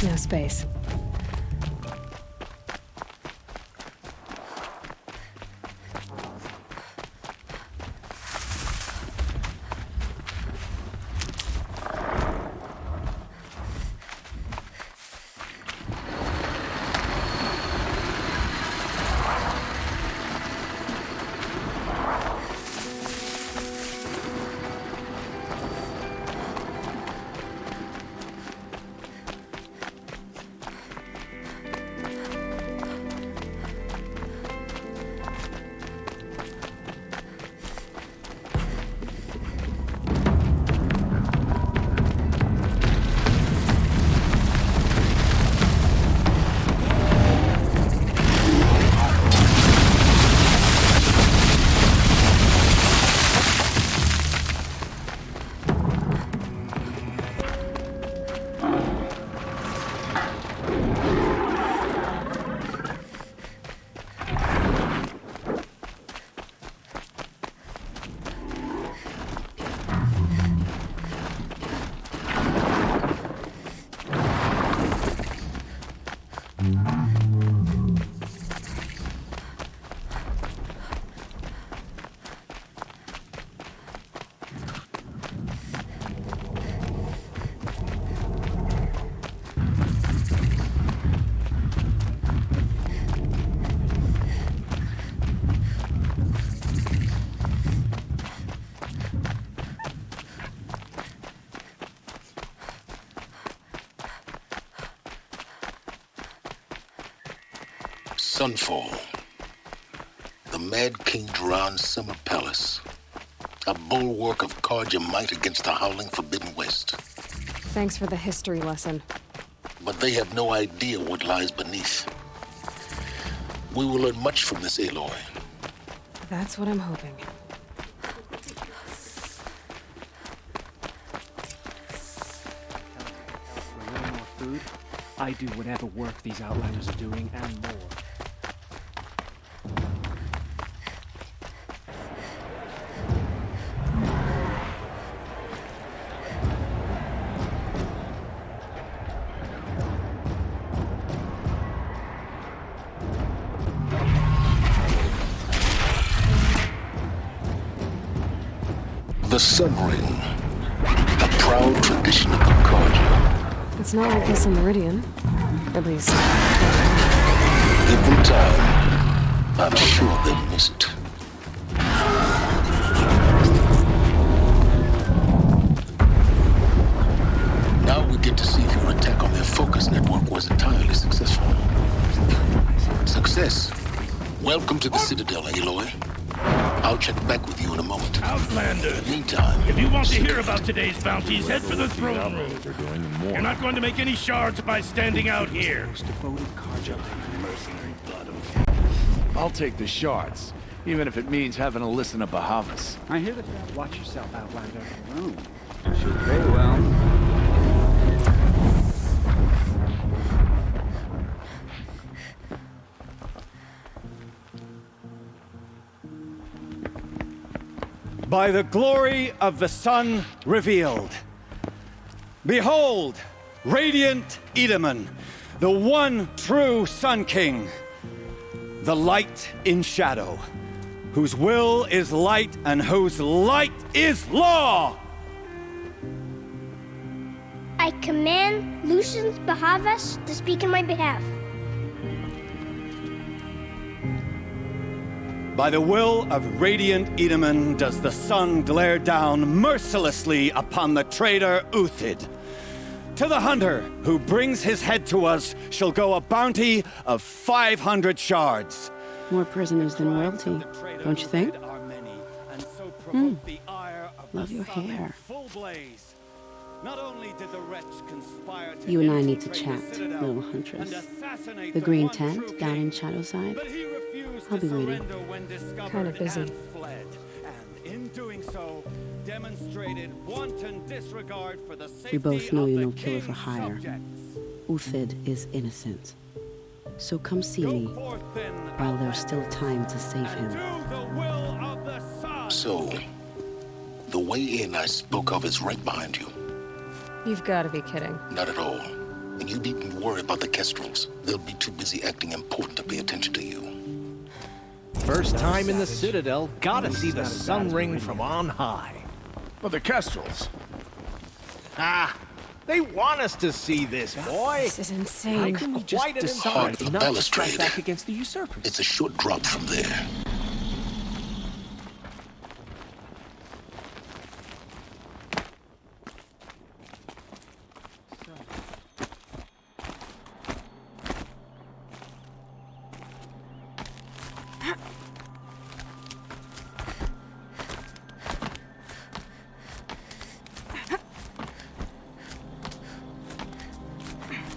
No space. Sunfall. The Mad King Duran's summer palace. A bulwark of Carja might against the howling Forbidden West. Thanks for the history lesson. But they have no idea what lies beneath. We will learn much from this Aloy. That's what I'm hoping. For a little more food, I do whatever work these outlanders are doing and more. The Sun Ring. A proud tradition of the Carja. It's not like this in Meridian. At least. Give them time. I'm sure they'll miss it. Now we get to see if your attack on their focus network was entirely successful. Success. Welcome to the Citadel, Aloy. I'll check back with you in a moment. Outlanders! In the meantime, If you want to hear about today's bounties, head for the throne room. You're not going to make any shards by standing out here. Most devoted Carja. Mercenary blood. I'll take the shards, even if it means having to listen to Bahavas. I hear that. Watch yourself, Outlander. Oh, should pay well. By the glory of the sun revealed. Behold, radiant Edaman, the one true Sun King, the light in shadow, whose will is light and whose light is law! I command Lucius Bahavas to speak in my behalf. By the will of radiant Edaman does the sun glare down mercilessly upon the traitor Uthid. To the hunter who brings his head to us shall go a bounty of 500 shards. More prisoners than royalty, don't you think? Love your hair. You and I need to chat, little huntress. The green tent down in Shadowside. I'll be waiting. Kinda busy. We both know you're no killer for hire. Uthid is innocent. So come see me while there's still time to save him. So, the way in I spoke of is right behind you. You've got to be kidding. Not at all. And you needn't worry about the Kestrels. They'll be too busy acting important to pay attention to you. First time in the Citadel, gotta see the sun ring from on high. Well, the Kestrels. Ah, they want us to see this, boy. This is How insane. can we just Quite an decide insult. not to Balustrade. strike back against the usurpers? It's a short drop from there.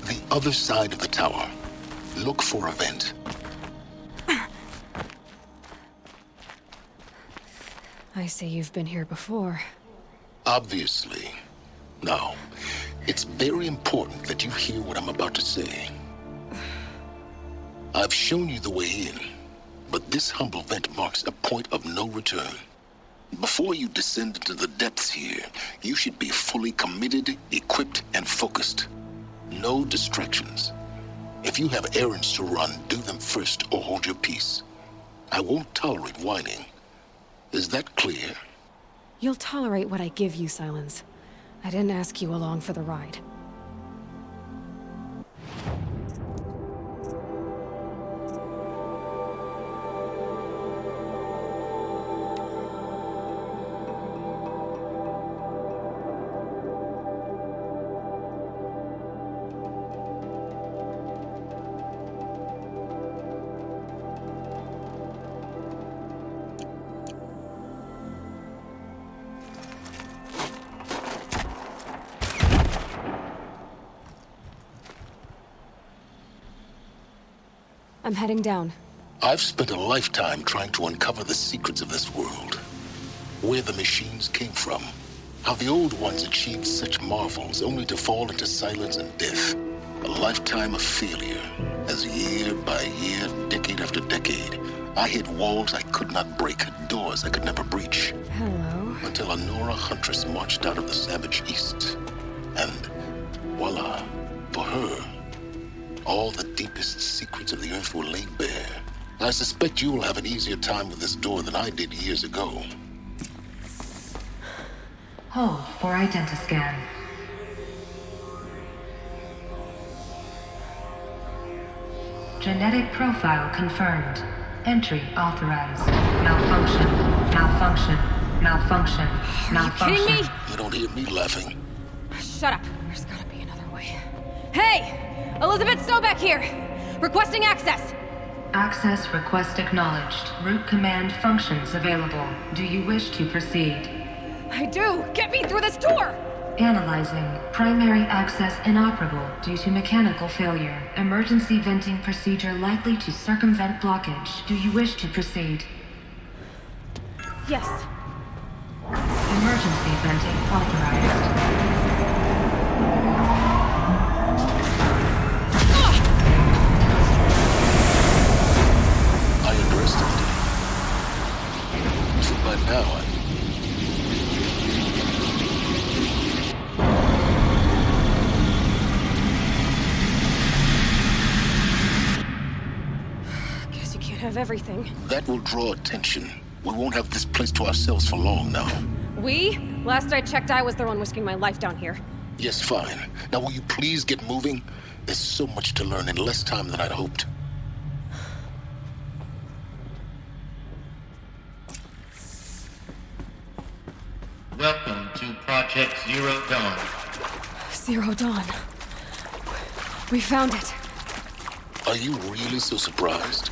The other side of the tower. Look for a vent. I see you've been here before. Obviously. Now, it's very important that you hear what I'm about to say. I've shown you the way in, but this humble vent marks a point of no return. Before you descend into the depths here, you should be fully committed, equipped, and focused. No distractions. If you have errands to run, do them first or hold your peace. I won't tolerate whining. Is that clear? You'll tolerate what I give you, Silence. I didn't ask you along for the ride. I'm heading down. I've spent a lifetime trying to uncover the secrets of this world. Where the machines came from. How the old ones achieved such marvels only to fall into silence and death. A lifetime of failure. As year by year, decade after decade, I hit walls I could not break, doors I could never breach. Hello. Until a Nora huntress marched out of the savage east. And voila, for her, all the deepest secrets of the earth were laid bare. I suspect you will have an easier time with this door than I did years ago. Hold for identiscan. Genetic profile confirmed. Entry authorized. Malfunction. Malfunction. Malfunction. Malfunction. Kidding me? You don't hear me laughing. Shut up. There's gotta be another way. Hey! Elizabeth Sobek here! Requesting access! Access request acknowledged. Root command functions available. Do you wish to proceed? I do! Get me through this door! Analyzing. Primary access inoperable due to mechanical failure. Emergency venting procedure likely to circumvent blockage. Do you wish to proceed? Yes. Emergency venting authorized. I underestimated you. So by now, Guess you can't have everything. that will draw attention. We won't have this place to ourselves for long now. We? Last I checked, I was the one risking my life down here. Yes, fine. Now will you please get moving? There's so much to learn in less time than I'd hoped. Welcome to Project Zero Dawn. Zero Dawn. We found it. Are you really so surprised?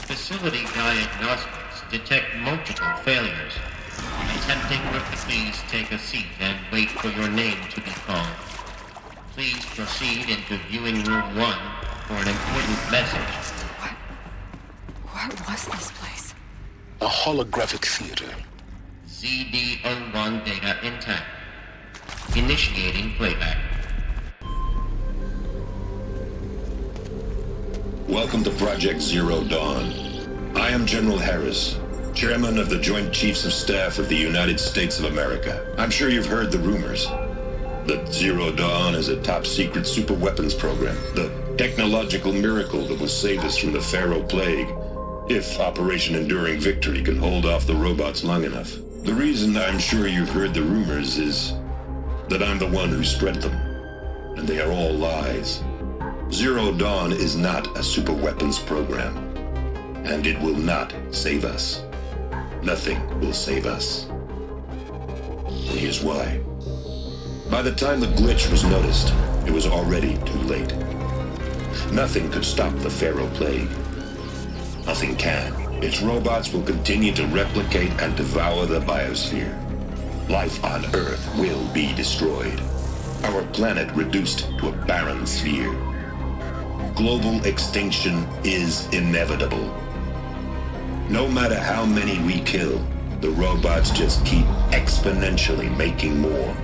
Facility diagnostics detect multiple failures. Attempting to please take a seat and wait for your name to be called. Please proceed into viewing room 1 for an important message. What was this place? A holographic theater. ZD-01 data intact. Initiating playback. Welcome to Project Zero Dawn. I am General Harris, Chairman of the Joint Chiefs of Staff of the United States of America. I'm sure you've heard the rumors. that Zero Dawn is a top-secret superweapons program, the technological miracle that will save us from the Pharaoh Plague, if Operation Enduring Victory can hold off the robots long enough. The reason I'm sure you've heard the rumors is that I'm the one who spread them, and they are all lies. Zero Dawn is not a superweapons program, and it will not save us. Nothing will save us. Here's why. By the time the glitch was noticed, it was already too late. Nothing could stop the Pharaoh Plague. Nothing can. Its robots will continue to replicate and devour the biosphere. Life on Earth will be destroyed. Our planet reduced to a barren sphere. Global extinction is inevitable. No matter how many we kill, the robots just keep exponentially making more.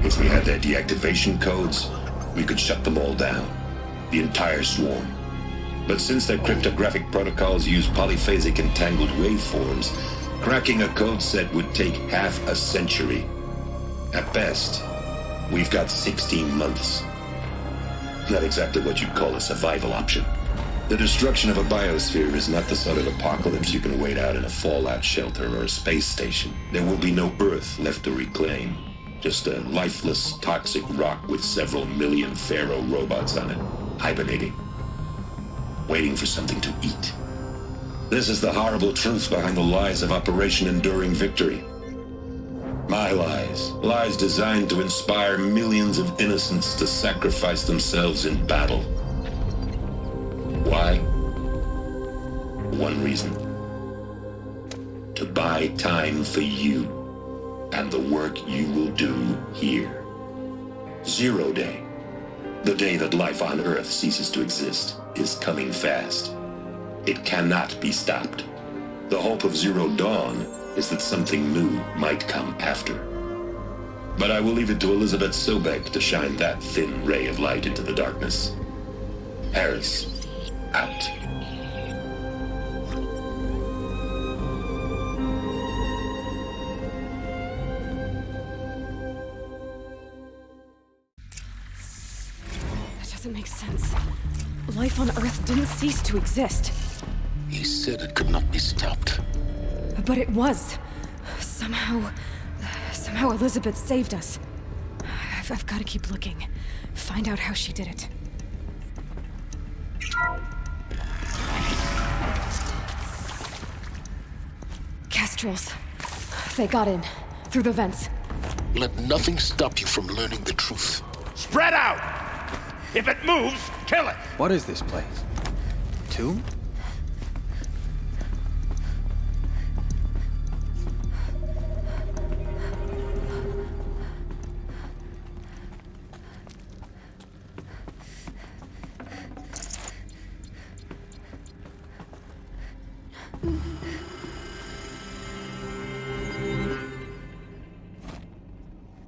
If we had their deactivation codes, we could shut them all down. The entire swarm. But since their cryptographic protocols use polyphasic entangled waveforms, cracking a code set would take half a century. At best, we've got 16 months. Not exactly what you'd call a survival option. The destruction of a biosphere is not the sort of apocalypse you can wait out in a fallout shelter or a space station. There will be no Earth left to reclaim. Just a lifeless, toxic rock with several million Pharaoh robots on it, hibernating, waiting for something to eat. This is the horrible truth behind the lies of Operation Enduring Victory. My lies. Lies designed to inspire millions of innocents to sacrifice themselves in battle. Why? One reason. To buy time for you and the work you will do here. Zero Day, the day that life on Earth ceases to exist, is coming fast. It cannot be stopped. The hope of Zero Dawn is that something new might come after. But I will leave it to Elizabeth Sobek to shine that thin ray of light into the darkness. Harris, out. Doesn't make sense. Life on Earth didn't cease to exist. He said it could not be stopped. But it was. Somehow Elizabeth saved us. I've got to keep looking. Find out how she did it. Kestrels. They got in. Through the vents. Let nothing stop you from learning the truth. Spread out! If it moves, kill it! What is this place? Tomb?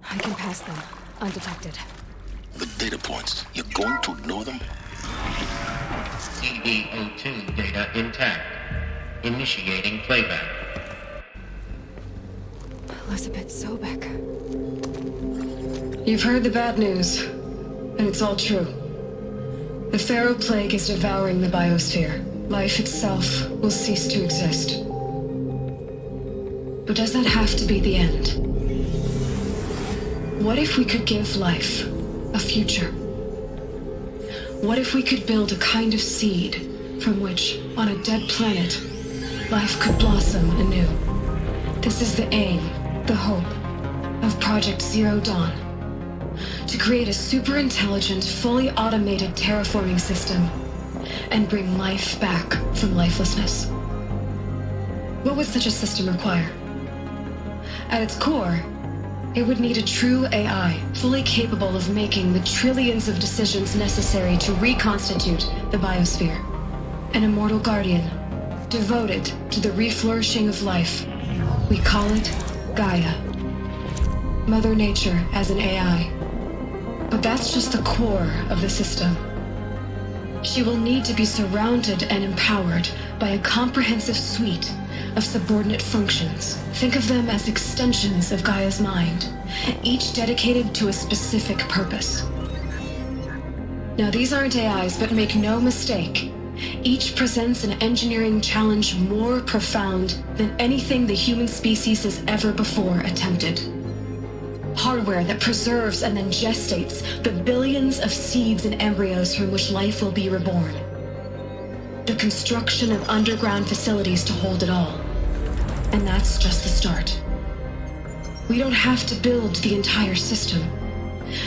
I can pass them, undetected. The data points, you're going to ignore them? CD02 data intact. Initiating playback. Elizabeth Sobek. You've heard the bad news, and it's all true. The Pharaoh Plague is devouring the biosphere. Life itself will cease to exist. But does that have to be the end? What if we could give life a future? What if we could build a kind of seed from which, on a dead planet, life could blossom anew? This is the aim, the hope, of Project Zero Dawn. To create a super-intelligent, fully automated terraforming system and bring life back from lifelessness. What would such a system require? At its core, it would need a true AI, fully capable of making the trillions of decisions necessary to reconstitute the biosphere. An immortal guardian, devoted to the reflourishing of life. We call it Gaia. Mother Nature as an AI. But that's just the core of the system. She will need to be surrounded and empowered by a comprehensive suite of subordinate functions. Think of them as extensions of Gaia's mind, each dedicated to a specific purpose. Now, these aren't AIs, but make no mistake, each presents an engineering challenge more profound than anything the human species has ever before attempted. Hardware that preserves and then gestates the billions of seeds and embryos from which life will be reborn. The construction of underground facilities to hold it all. And that's just the start. We don't have to build the entire system.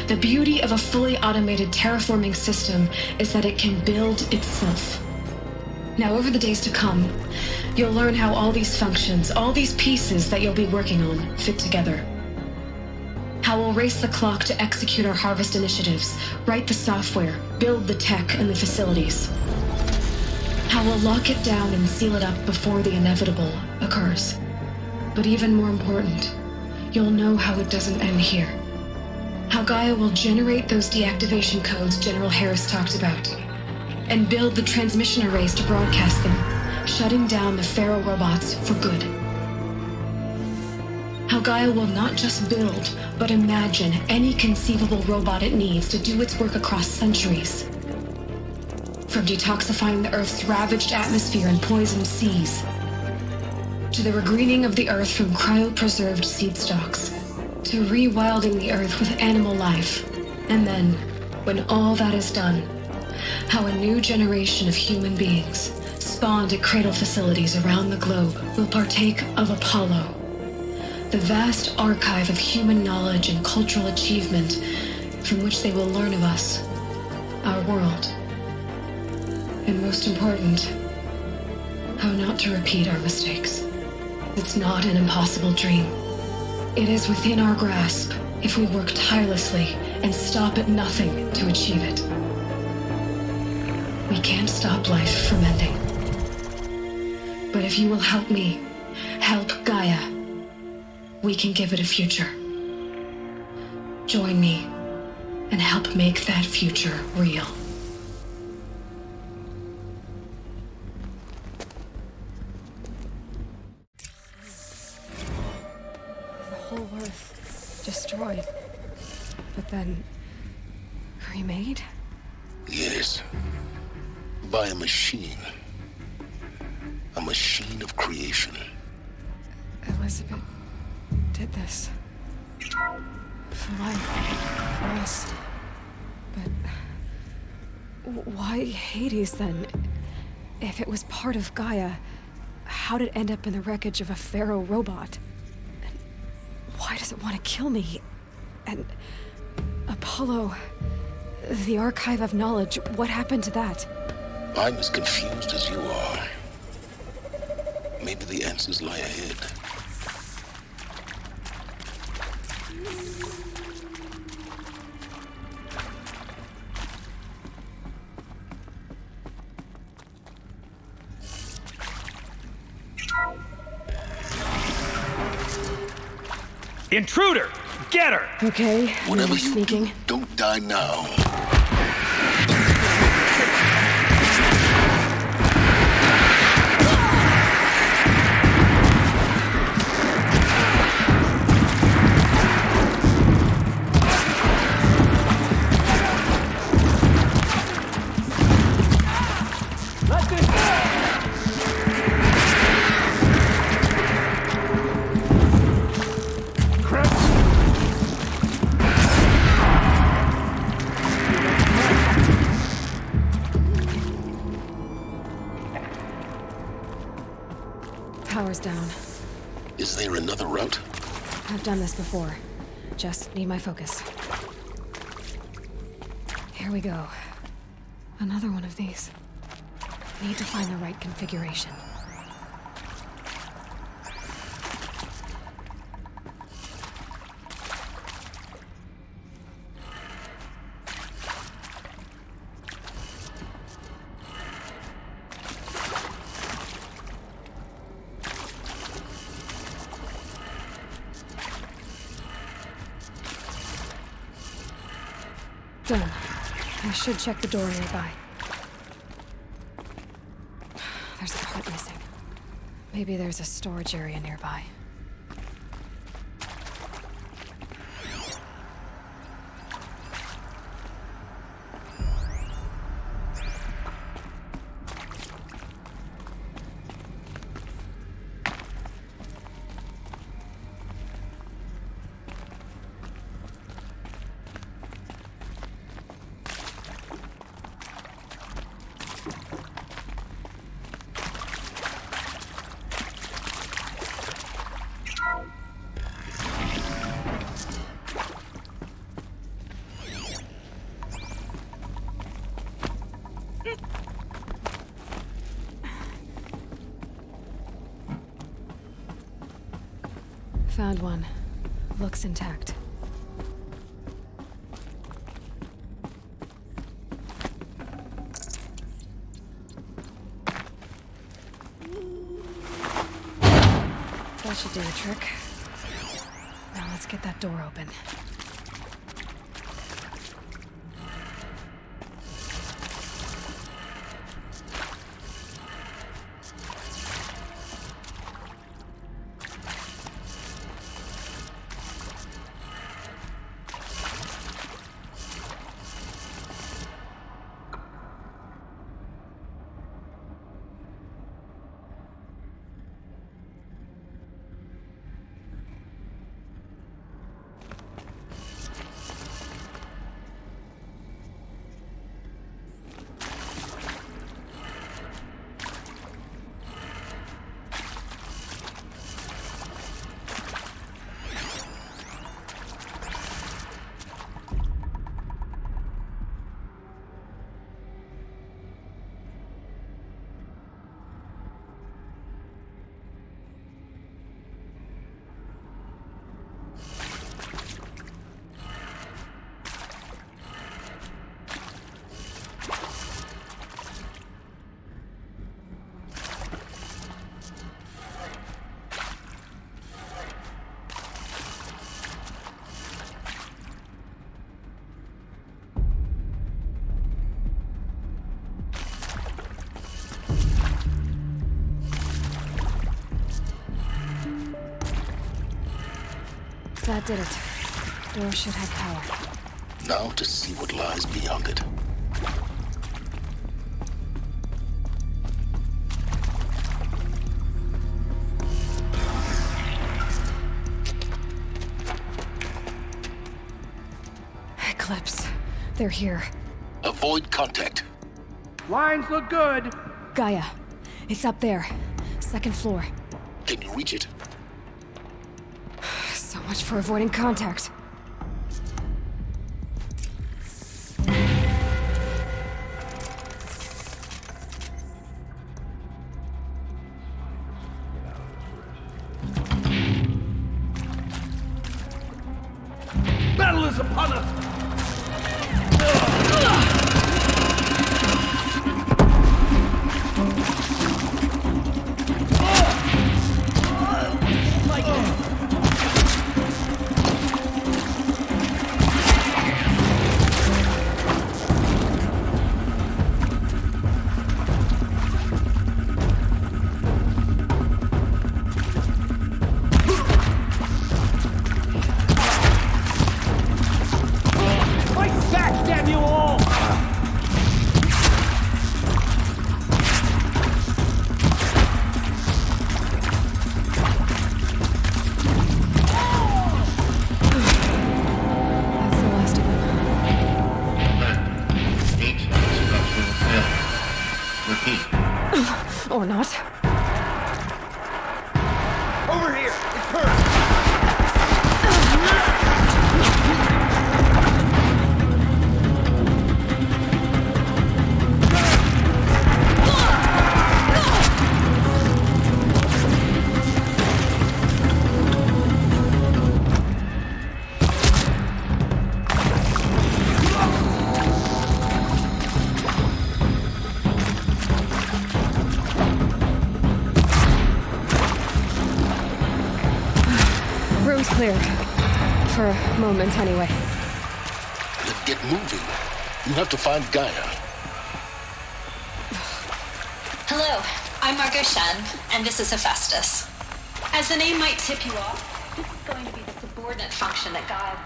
The beauty of a fully automated terraforming system is that it can build itself. Now, over the days to come, you'll learn how all these functions, all these pieces that you'll be working on, fit together. How we'll race the clock to execute our harvest initiatives, write the software, build the tech and the facilities. How we'll lock it down and seal it up before the inevitable occurs. But even more important, you'll know how it doesn't end here. How Gaia will generate those deactivation codes General Harris talked about, and build the transmission arrays to broadcast them, shutting down the Pharaoh robots for good. How Gaia will not just build, but imagine any conceivable robot it needs to do its work across centuries. From detoxifying the Earth's ravaged atmosphere and poisoned seas, to the regreening of the Earth from cryopreserved seed stalks, to rewilding the Earth with animal life. And then, when all that is done, how a new generation of human beings, spawned at cradle facilities around the globe, will partake of Apollo, the vast archive of human knowledge and cultural achievement from which they will learn of us, our world, and most important, how not to repeat our mistakes. It's not an impossible dream. It is within our grasp if we work tirelessly and stop at nothing to achieve it. We can't stop life from ending. But if you will help me, help Gaia, we can give it a future. Join me and help make that future real. The whole Earth destroyed, but then remade? Yes. By a machine. A machine of creation. Elizabeth did this. For life. For us. But why Hades then? If it was part of Gaia, how did it end up in the wreckage of a Pharaoh robot? And why does it want to kill me? And Apollo, the archive of knowledge, what happened to that? I'm as confused as you are. Maybe the answers lie ahead. Intruder! Get her! Okay, whatever you sneaking. do, don't die now. Power's down. Is there another route? I've done this before. Just need my focus. Here we go. Another one of these. Need to find the right configuration. Done. I should check the door nearby. Maybe there's a storage area nearby. Found one. Looks intact. That should do the trick. Now let's get that door open. That did it. Door should have power. Now to see what lies beyond it. Eclipse. They're here. Avoid contact. Lines look good. Gaia. It's up there. Second floor. Can you reach it? So much for avoiding contact. Battle is upon us! Or not. Over here! It's her! Room's clear. For a moment, anyway. Then get moving. You have to find Gaia. Hello. I'm Margot Shen, and this is Hephaestus. As the name might tip you off, this is going to be the subordinate function that Gaia...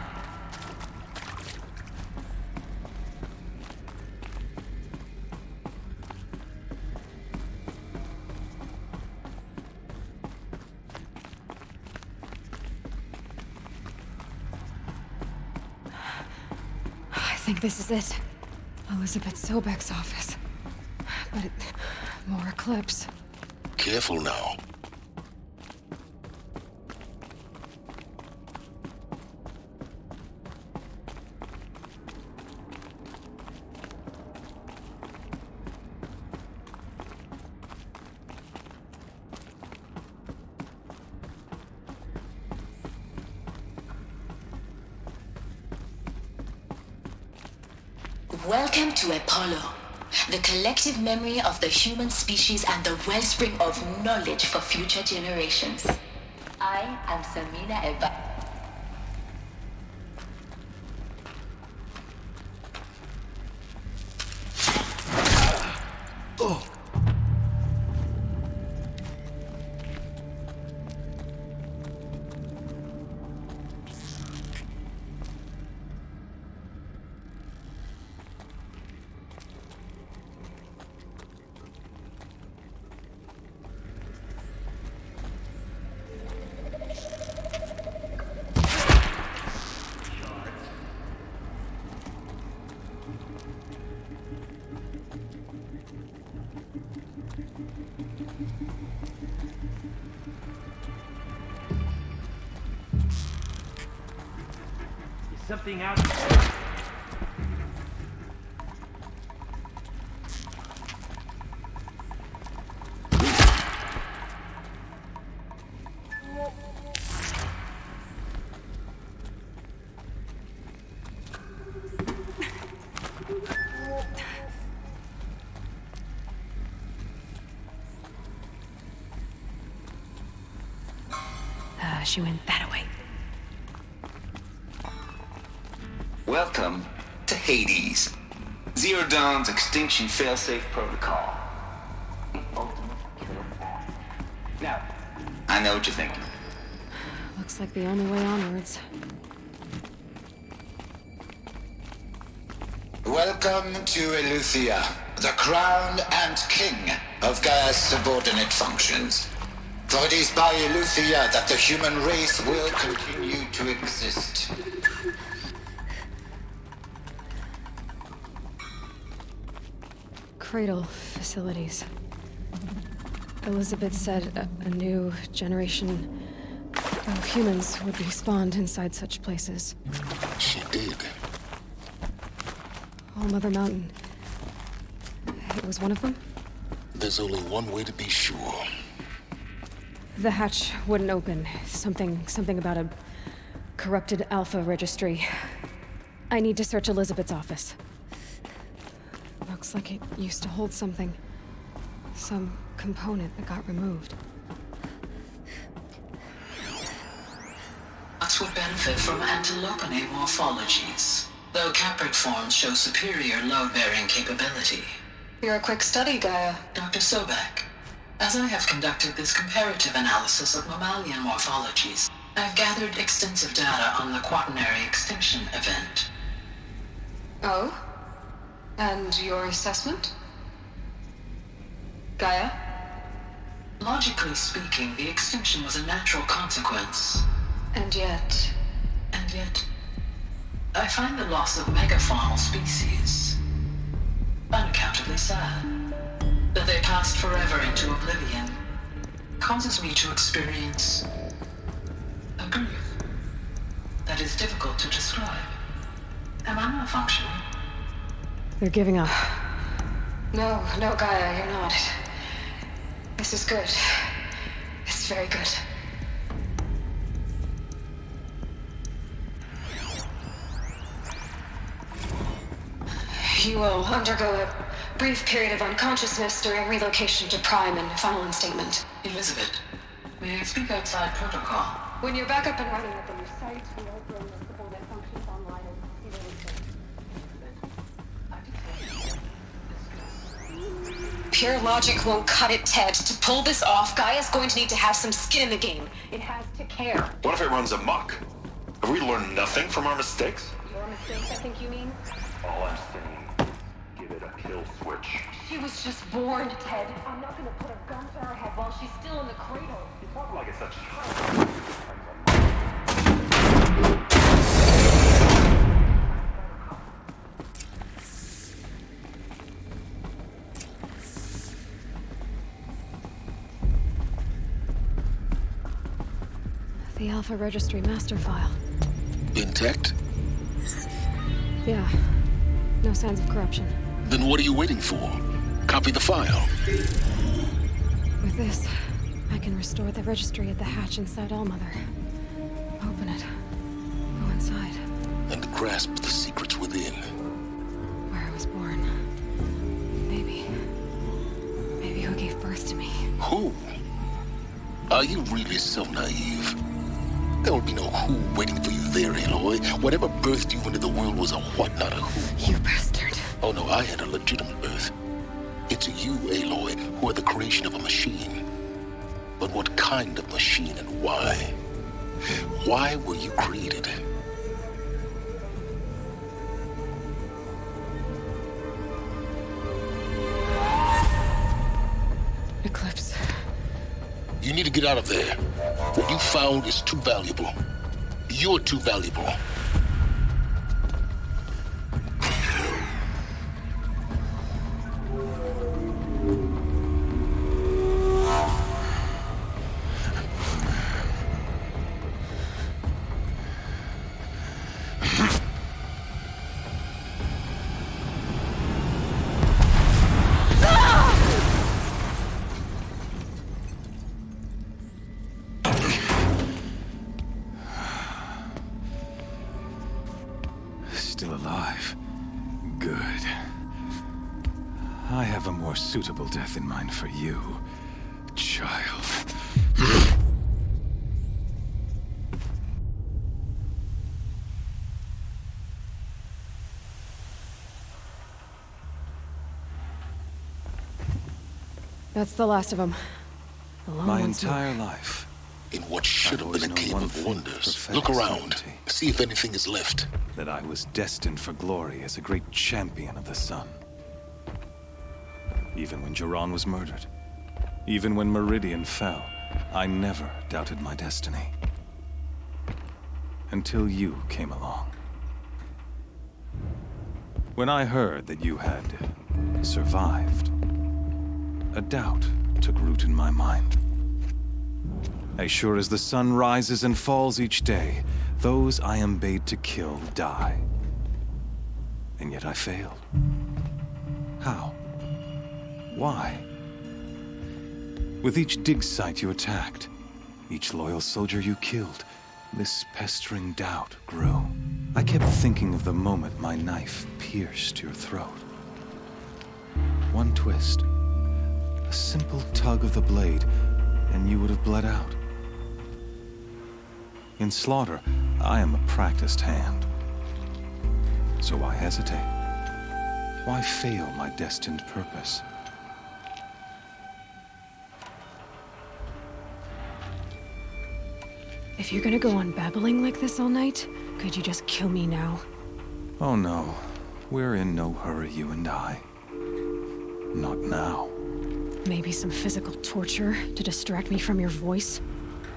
I think this is it. Elizabeth Sobek's office. But more Eclipse. Careful now. Welcome to Apollo, the collective memory of the human species and the wellspring of knowledge for future generations. I am Samina Eba. Something out there. She went that way. Welcome to Hades, Zero Dawn's extinction failsafe protocol. The ultimate killer path. Now, I know what you're thinking. Looks like the only way onwards. Welcome to Eleuthia, the crown and king of Gaia's subordinate functions. For it is by Eleuthia that the human race will continue to exist. Cradle facilities. Elizabeth said a new generation of humans would be spawned inside such places. She did. All Mother Mountain. It was one of them? There's only one way to be sure. The hatch wouldn't open. Something about a corrupted Alpha registry. I need to search Elizabeth's office. Looks like it used to hold something. Some component that got removed. Us would benefit from antilopine morphologies, though Caprid forms show superior load-bearing capability. You're a quick study, Gaia. Dr. Sobek, as I have conducted this comparative analysis of mammalian morphologies, I've gathered extensive data on the Quaternary extinction event. Oh? And your assessment? Gaia? Logically speaking, the extinction was a natural consequence. And yet, I find the loss of megafaunal species unaccountably sad. That they passed forever into oblivion causes me to experience a grief that is difficult to describe. Am I not functioning? They're giving up. No, Gaia, you're not. This is good. It's very good. You will undergo a brief period of unconsciousness during relocation to Prime and final instatement. Elizabeth, may I speak outside protocol? When you're back up and running at the new site, we will bring the subordinate functions online and see where we go. Pure logic won't cut it, Ted. To pull this off, Gaia's going to need to have some skin in the game. It has to care. What if it runs amok? Have we learned nothing from our mistakes? Your mistakes, I think you mean? All I'm saying is give it a kill switch. She was just born, Ted. I'm not gonna put a gun to her head while she's still in the cradle. You talk like it's a child. The Alpha Registry master file. Intact? Yeah. No signs of corruption. Then what are you waiting for? Copy the file. With this, I can restore the registry at the hatch inside Allmother. Open it. Go inside. And grasp the secrets within. Where I was born. Maybe who gave birth to me. Who? Are you really so naive? There will be no who waiting for you there, Aloy. Whatever birthed you into the world was a what, not a who. You bastard. Oh no, I had a legitimate birth. It's you, Aloy, who are the creation of a machine. But what kind of machine and why? Why were you created? Eclipse. You need to get out of there. What you found is too valuable. You're too valuable. Still alive. Good. I have a more suitable death in mind for you, child. That's the last of them. My entire life. In what should have been a cave of wonders. Look around. See if anything is left. That I was destined for glory as a great champion of the sun. Even when Jiran was murdered, even when Meridian fell, I never doubted my destiny. Until you came along. When I heard that you had survived, a doubt took root in my mind. As sure as the sun rises and falls each day, those I am bade to kill die. And yet I failed. How? Why? With each dig site you attacked, each loyal soldier you killed, this pestering doubt grew. I kept thinking of the moment my knife pierced your throat. One twist, a simple tug of the blade, and you would have bled out. In slaughter, I am a practiced hand. So why hesitate? Why fail my destined purpose? If you're gonna go on babbling like this all night, could you just kill me now? Oh no, we're in no hurry, you and I. Not now. Maybe some physical torture to distract me from your voice?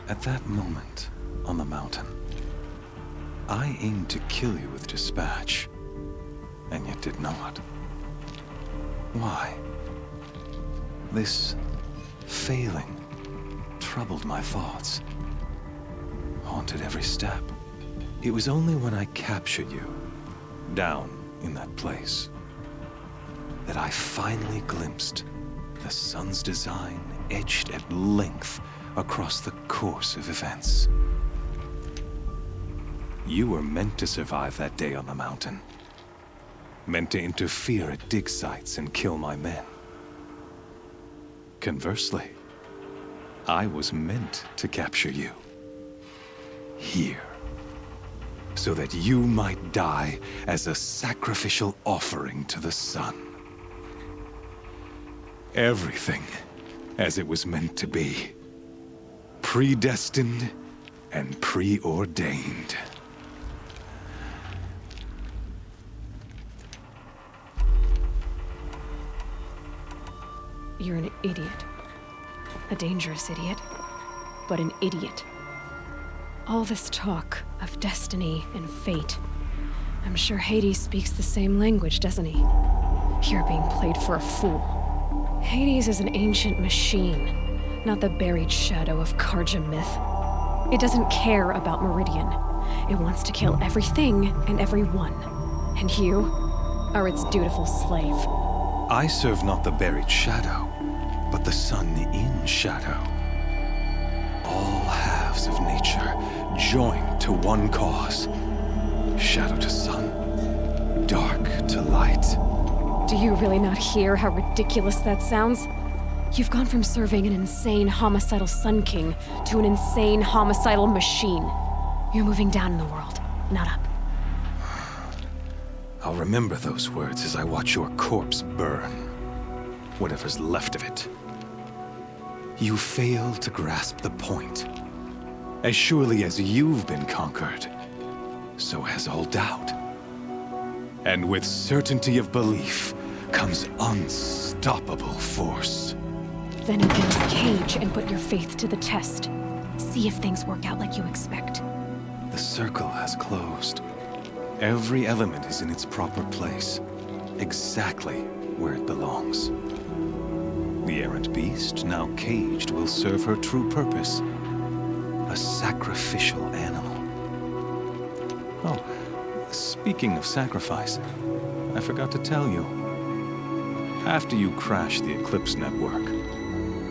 At that moment, on the mountain, I aimed to kill you with dispatch, and yet did not. Why? This failing troubled my thoughts, haunted every step. It was only when I captured you, down in that place, that I finally glimpsed the sun's design etched at length across the course of events. You were meant to survive that day on the mountain. Meant to interfere at dig sites and kill my men. Conversely, I was meant to capture you. Here. So that you might die as a sacrificial offering to the sun. Everything as it was meant to be. Predestined and preordained. You're an idiot. A dangerous idiot, but an idiot. All this talk of destiny and fate. I'm sure Hades speaks the same language, doesn't he? You're being played for a fool. Hades is an ancient machine, not the buried shadow of Karja myth. It doesn't care about Meridian. It wants to kill everything and everyone. And you are its dutiful slave. I serve not the buried shadow, but the sun in shadow. All halves of nature joined to one cause. Shadow to sun, dark to light. Do you really not hear how ridiculous that sounds? You've gone from serving an insane homicidal Sun King to an insane homicidal machine. You're moving down in the world, not up. I'll remember those words as I watch your corpse burn. Whatever's left of it. You fail to grasp the point. As surely as you've been conquered, so has all doubt. And with certainty of belief comes unstoppable force. Then against Cage and put your faith to the test. See if things work out like you expect. The circle has closed. Every element is in its proper place, exactly where it belongs. The errant beast, now caged, will serve her true purpose. A sacrificial animal. Oh, speaking of sacrifice, I forgot to tell you. After you crashed the Eclipse network,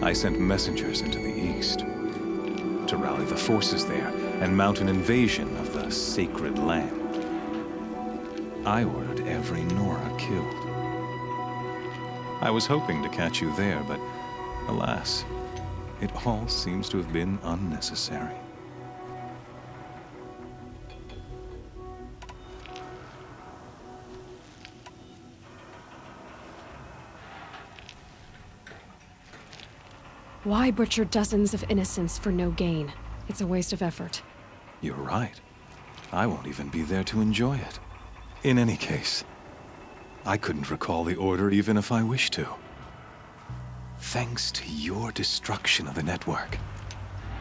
I sent messengers into the east to rally the forces there and mount an invasion of the sacred land. I ordered every Nora killed. I was hoping to catch you there, but alas, it all seems to have been unnecessary. Why butcher dozens of innocents for no gain? It's a waste of effort. You're right. I won't even be there to enjoy it. In any case, I couldn't recall the order even if I wished to. Thanks to your destruction of the network,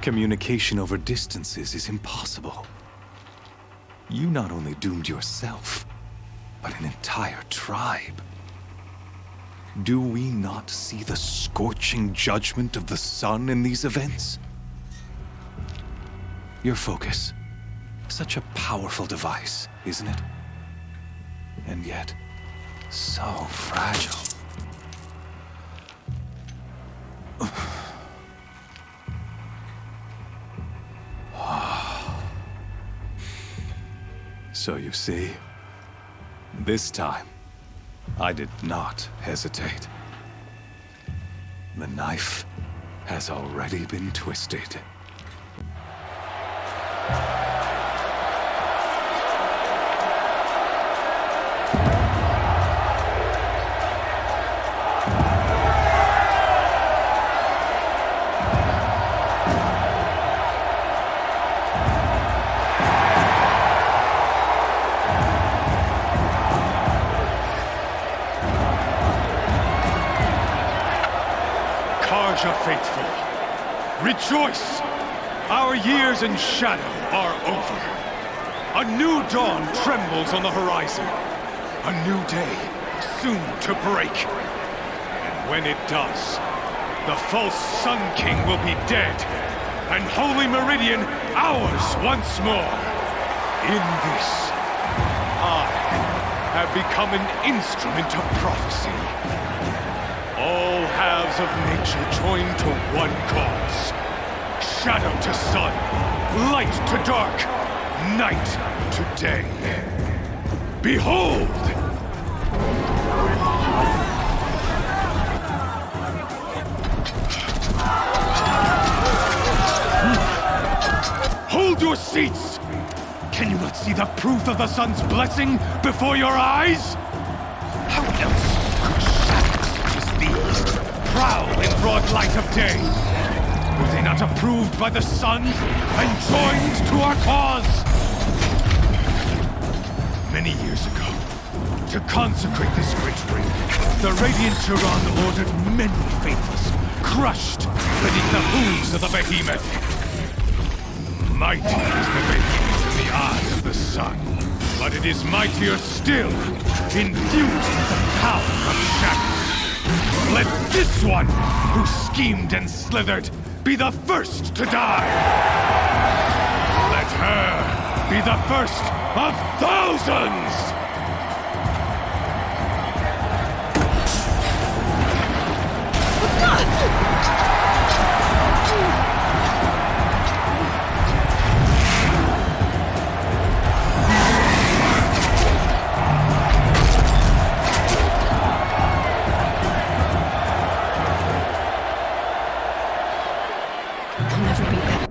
communication over distances is impossible. You not only doomed yourself, but an entire tribe. Do we not see the scorching judgment of the sun in these events? Your focus, such a powerful device, isn't it? And yet, so fragile. So you see, this time, I did not hesitate. The knife has already been twisted. Karja faithful, rejoice! Our years in shadow are over. A new dawn trembles on the horizon. A new day soon to break. And when it does, the false Sun King will be dead, and Holy Meridian ours once more. In this, I have become an instrument of prophecy. All halves of nature join to one cause. Shadow to sun, light to dark, night to day. Behold! Hold your seats! Can you not see the proof of the sun's blessing before your eyes? How else could shadows such as these prowl in broad light of day? Were they not approved by the sun and joined to our cause? Many years ago, to consecrate this great ring, the Radiant Turan ordered many faithless, crushed beneath the hooves of the behemoth. Mighty is the behemoth in the eye of the sun, but it is mightier still, infused with the power of shadow. Let this one, who schemed and slithered, be the first to die! Let her be the first of thousands! I'll never beat that